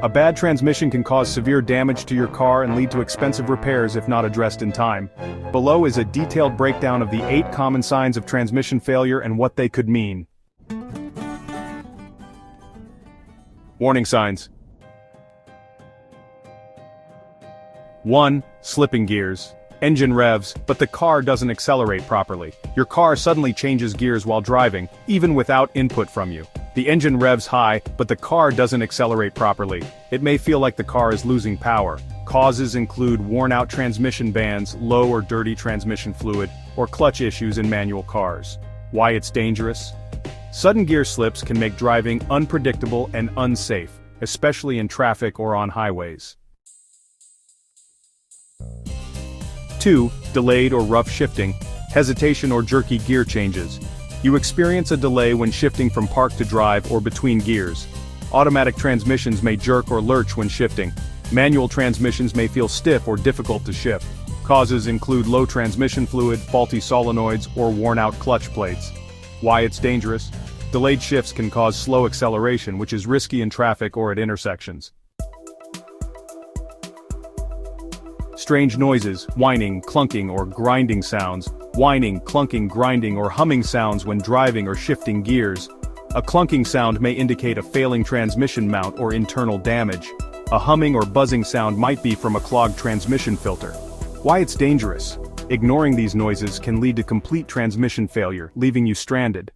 A bad transmission can cause severe damage to your car and lead to expensive repairs if not addressed in time. Below is a detailed breakdown of the 8 common signs of transmission failure and what they could mean. Warning signs. 1. Slipping gears. Engine revs, but the car doesn't accelerate properly. Your car suddenly changes gears while driving, even without input from you. The engine revs high, but the car doesn't accelerate properly. It may feel like the car is losing power. Causes include worn-out transmission bands, low or dirty transmission fluid, or clutch issues in manual cars. Why it's dangerous? Sudden gear slips can make driving unpredictable and unsafe, especially in traffic or on highways. 2. Delayed or rough shifting, hesitation or jerky gear changes. You experience a delay when shifting from park to drive or between gears. Automatic transmissions may jerk or lurch when shifting. Manual transmissions may feel stiff or difficult to shift. Causes include low transmission fluid, faulty solenoids, or worn-out clutch plates. Why it's dangerous? Delayed shifts can cause slow acceleration, which is risky in traffic or at intersections. Strange noises, whining, clunking, or grinding sounds. Whining, clunking, grinding, or humming sounds when driving or shifting gears. A clunking sound may indicate a failing transmission mount or internal damage. A humming or buzzing sound might be from a clogged transmission filter. Why it's dangerous? Ignoring these noises can lead to complete transmission failure, leaving you stranded.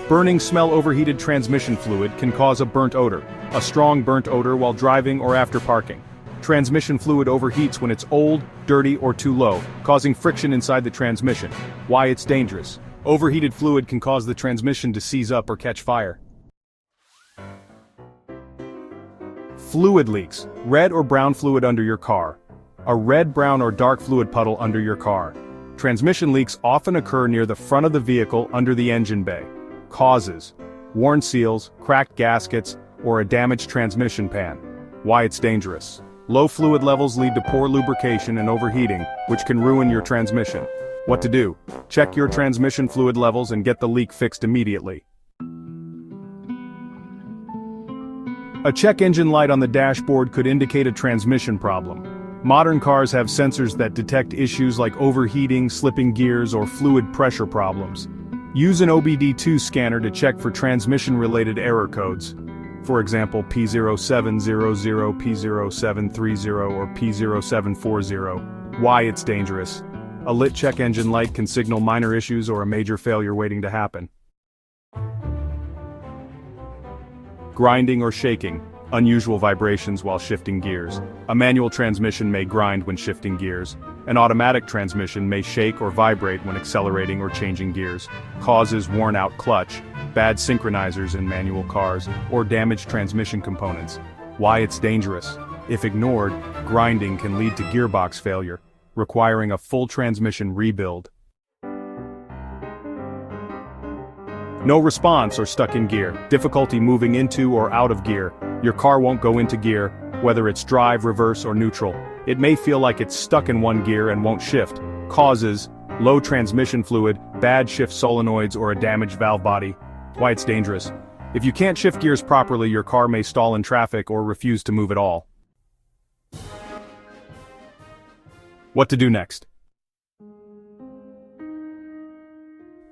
Burning smell. Overheated transmission fluid can cause a burnt odor. A strong burnt odor while driving or after parking. Transmission fluid overheats when it's old, dirty, or too low, causing friction inside the transmission. Why it's dangerous? Overheated fluid can cause the transmission to seize up or catch fire. Fluid leaks. Red or brown fluid under your car. A red, brown, or dark fluid puddle under your car. Transmission leaks often occur near the front of the vehicle under the engine bay. Causes: worn seals, cracked gaskets, or a damaged transmission pan. Why it's dangerous? Low fluid levels lead to poor lubrication and overheating, which can ruin your transmission. What to do? Check your transmission fluid levels and get the leak fixed immediately. A check engine light on the dashboard could indicate a transmission problem. Modern cars have sensors that detect issues like overheating, slipping gears, or fluid pressure problems. Use an OBD2 scanner to check for transmission-related error codes. For example, P0700, P0730, or P0740. Why it's dangerous? A lit check engine light can signal minor issues or a major failure waiting to happen. Grinding or shaking, unusual vibrations while shifting gears. A manual transmission may grind when shifting gears. An automatic transmission may shake or vibrate when accelerating or changing gears. Causes: worn-out clutch, bad synchronizers in manual cars, or damaged transmission components. Why it's dangerous? If ignored, grinding can lead to gearbox failure, requiring a full transmission rebuild. No response or stuck in gear. Difficulty moving into or out of gear. Your car won't go into gear, whether it's drive, reverse, or neutral. It may feel like it's stuck in one gear and won't shift. Causes: low transmission fluid, bad shift solenoids, or a damaged valve body. Why it's dangerous? If you can't shift gears properly, your car may stall in traffic or refuse to move at all. What to do next?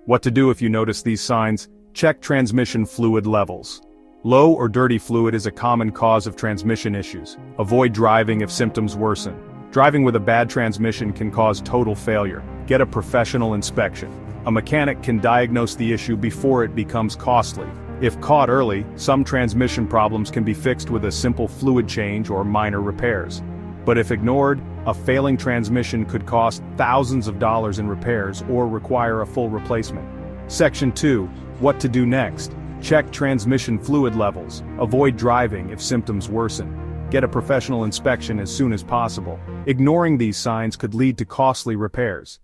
What to do if you notice these signs? Check transmission fluid levels. Low or dirty fluid is a common cause of transmission issues. Avoid driving if symptoms worsen. Driving with a bad transmission can cause total failure. Get a professional inspection. A mechanic can diagnose the issue before it becomes costly. If caught early, some transmission problems can be fixed with a simple fluid change or minor repairs. But if ignored, a failing transmission could cost thousands of dollars in repairs or require a full replacement. Section 2. What to do next? Check transmission fluid levels. Avoid driving if symptoms worsen. Get a professional inspection as soon as possible. Ignoring these signs could lead to costly repairs.